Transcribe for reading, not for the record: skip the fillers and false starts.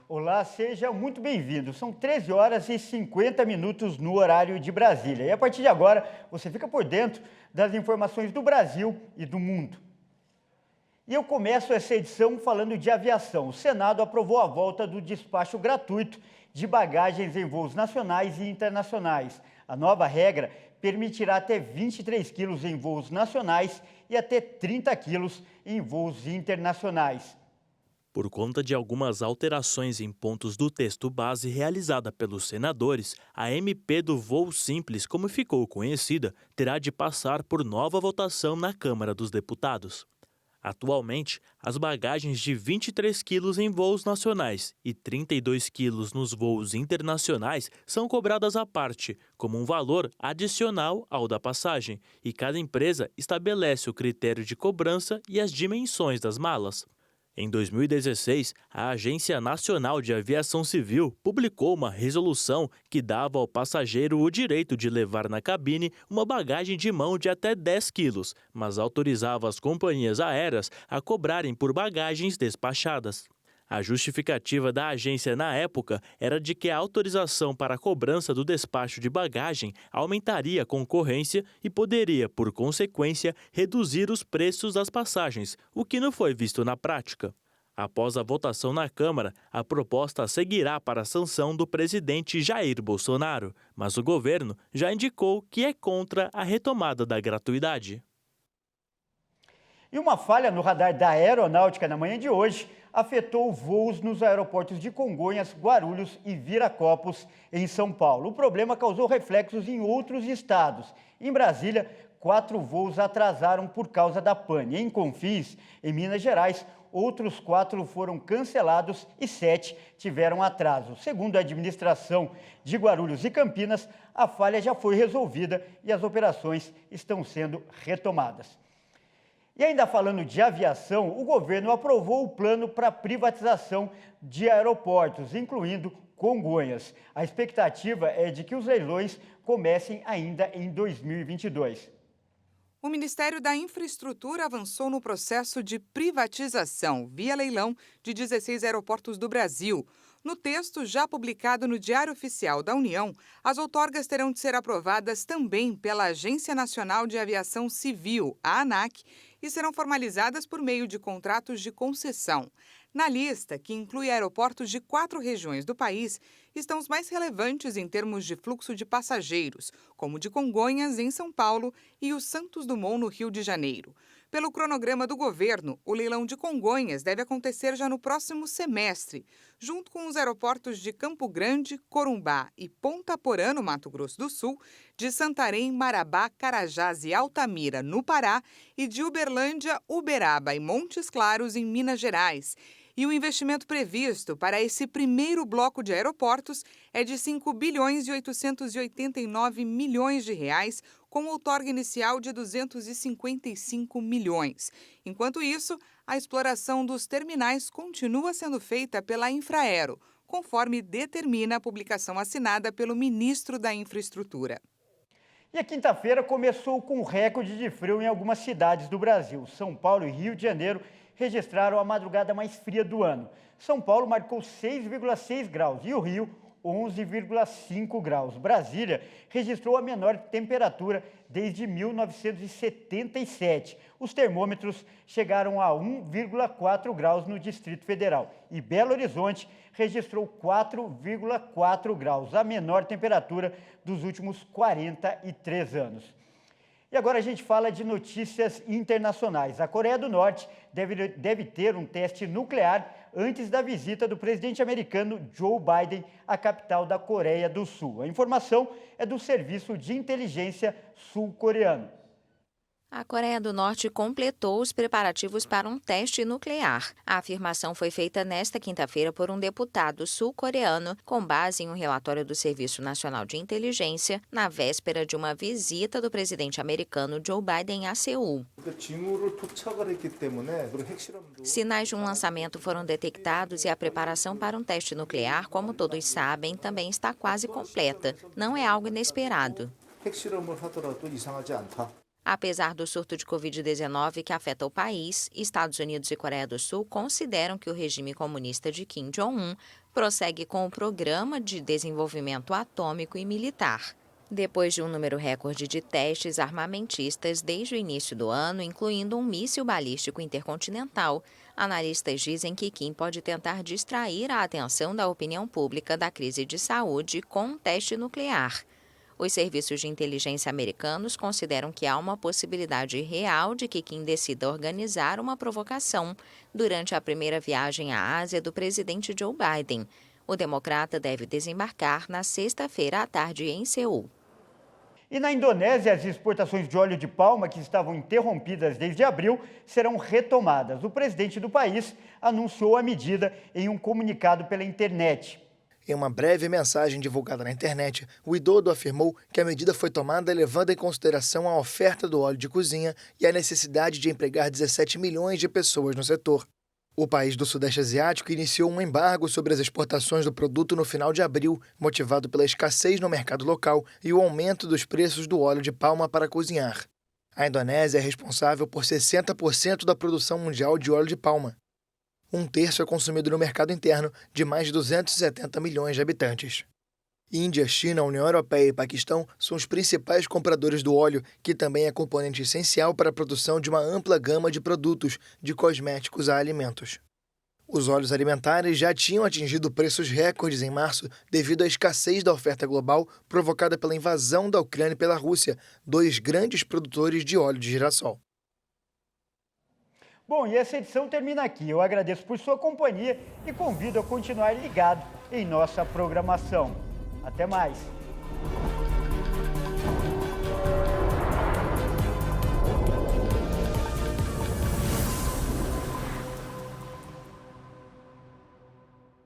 Olá, seja muito bem-vindo. São 13 horas e 50 minutos no horário de Brasília. E a partir de agora, você fica por dentro das informações do Brasil e do mundo. E eu começo essa edição falando de aviação. O Senado aprovou a volta do despacho gratuito de bagagens em voos nacionais e internacionais. A nova regra permitirá até 23 quilos em voos nacionais e até 30 quilos em voos internacionais. Por conta de algumas alterações em pontos do texto base realizada pelos senadores, a MP do voo simples, como ficou conhecida, terá de passar por nova votação na Câmara dos Deputados. Atualmente, as bagagens de 23 quilos em voos nacionais e 32 quilos nos voos internacionais são cobradas à parte, como um valor adicional ao da passagem, e cada empresa estabelece o critério de cobrança e as dimensões das malas. Em 2016, a Agência Nacional de Aviação Civil publicou uma resolução que dava ao passageiro o direito de levar na cabine uma bagagem de mão de até 10 quilos, mas autorizava as companhias aéreas a cobrarem por bagagens despachadas. A justificativa da agência na época era de que a autorização para a cobrança do despacho de bagagem aumentaria a concorrência e poderia, por consequência, reduzir os preços das passagens, o que não foi visto na prática. Após a votação na Câmara, a proposta seguirá para a sanção do presidente Jair Bolsonaro, mas o governo já indicou que é contra a retomada da gratuidade. E uma falha no radar da aeronáutica na manhã de hoje afetou voos nos aeroportos de Congonhas, Guarulhos e Viracopos, em São Paulo. O problema causou reflexos em outros estados. Em Brasília, 4 voos atrasaram por causa da pane. Em Confins, em Minas Gerais, outros 4 foram cancelados e 7 tiveram atraso. Segundo a administração de Guarulhos e Campinas, a falha já foi resolvida e as operações estão sendo retomadas. E ainda falando de aviação, o governo aprovou o plano para privatização de aeroportos, incluindo Congonhas. A expectativa é de que os leilões comecem ainda em 2022. O Ministério da Infraestrutura avançou no processo de privatização via leilão de 16 aeroportos do Brasil. No texto já publicado no Diário Oficial da União, as outorgas terão de ser aprovadas também pela Agência Nacional de Aviação Civil, a ANAC, e serão formalizadas por meio de contratos de concessão. Na lista, que inclui aeroportos de 4 regiões do país, estão os mais relevantes em termos de fluxo de passageiros, como o de Congonhas, em São Paulo, e o Santos Dumont, no Rio de Janeiro. Pelo cronograma do governo, o leilão de Congonhas deve acontecer já no próximo semestre, junto com os aeroportos de Campo Grande, Corumbá e Ponta Porã, no Mato Grosso do Sul, de Santarém, Marabá, Carajás e Altamira, no Pará, e de Uberlândia, Uberaba e Montes Claros, em Minas Gerais. E o investimento previsto para esse primeiro bloco de aeroportos é de 5 bilhões e 889 milhões de reais, com outorga inicial de 255 milhões. Enquanto isso, a exploração dos terminais continua sendo feita pela Infraero, conforme determina a publicação assinada pelo ministro da Infraestrutura. E a quinta-feira começou com recorde de frio em algumas cidades do Brasil. São Paulo e Rio de Janeiro registraram a madrugada mais fria do ano. São Paulo marcou 6,6 graus e o Rio 11,5 graus. Brasília registrou a menor temperatura desde 1977. Os termômetros chegaram a 1,4 graus no Distrito Federal. E Belo Horizonte registrou 4,4 graus, a menor temperatura dos últimos 43 anos. E agora a gente fala de notícias internacionais. A Coreia do Norte deve ter um teste nuclear antes da visita do presidente americano Joe Biden à capital da Coreia do Sul. A informação é do Serviço de Inteligência sul-coreano. A Coreia do Norte completou os preparativos para um teste nuclear. A afirmação foi feita nesta quinta-feira por um deputado sul-coreano, com base em um relatório do Serviço Nacional de Inteligência, na véspera de uma visita do presidente americano Joe Biden a Seul. Sinais de um lançamento foram detectados e a preparação para um teste nuclear, como todos sabem, também está quase completa. Não é algo inesperado. Apesar do surto de Covid-19 que afeta o país, Estados Unidos e Coreia do Sul consideram que o regime comunista de Kim Jong-un prossegue com o programa de desenvolvimento atômico e militar. Depois de um número recorde de testes armamentistas desde o início do ano, incluindo um míssil balístico intercontinental, analistas dizem que Kim pode tentar distrair a atenção da opinião pública da crise de saúde com um teste nuclear. Os serviços de inteligência americanos consideram que há uma possibilidade real de que Kim decida organizar uma provocação durante a primeira viagem à Ásia do presidente Joe Biden. O democrata deve desembarcar na sexta-feira à tarde em Seul. E na Indonésia, as exportações de óleo de palma, que estavam interrompidas desde abril, serão retomadas. O presidente do país anunciou a medida em um comunicado pela internet. Em uma breve mensagem divulgada na internet, o idoso afirmou que a medida foi tomada levando em consideração a oferta do óleo de cozinha e a necessidade de empregar 17 milhões de pessoas no setor. O país do Sudeste Asiático iniciou um embargo sobre as exportações do produto no final de abril, motivado pela escassez no mercado local e o aumento dos preços do óleo de palma para cozinhar. A Indonésia é responsável por 60% da produção mundial de óleo de palma. Um terço é consumido no mercado interno, de mais de 270 milhões de habitantes. Índia, China, União Europeia e Paquistão são os principais compradores do óleo, que também é componente essencial para a produção de uma ampla gama de produtos, de cosméticos a alimentos. Os óleos alimentares já tinham atingido preços recordes em março devido à escassez da oferta global provocada pela invasão da Ucrânia pela Rússia, dois grandes produtores de óleo de girassol. Bom, e essa edição termina aqui. Eu agradeço por sua companhia e convido a continuar ligado em nossa programação. Até mais!